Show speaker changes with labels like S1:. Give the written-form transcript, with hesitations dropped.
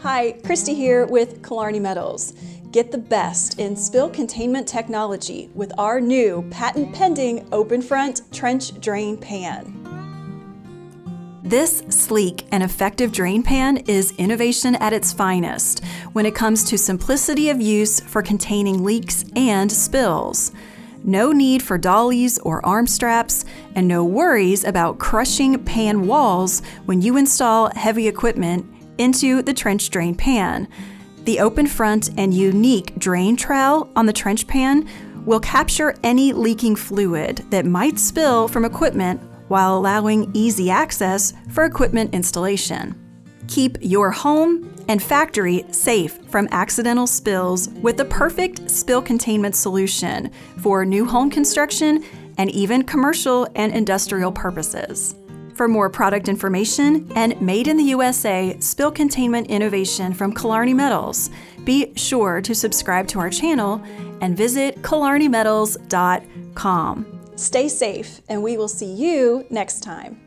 S1: Hi, Christy here with Killarney Metals. Get the best in spill containment technology with our new patent-pending open front trench drain pan. This sleek and effective drain pan is innovation at its finest when it comes to simplicity of use for containing leaks and spills. No need for dollies or arm straps, and no worries about crushing pan walls when you install heavy equipment into the trench drain pan. The open front and unique drain trowel on the trench pan will capture any leaking fluid that might spill from equipment while allowing easy access for equipment installation. Keep your home and factory safe from accidental spills with the perfect spill containment solution for new home construction and even commercial and industrial purposes. For more product information and made in the USA spill containment innovation from Killarney Metals, be sure to subscribe to our channel and visit killarneymetals.com. Stay safe, and we will see you next time.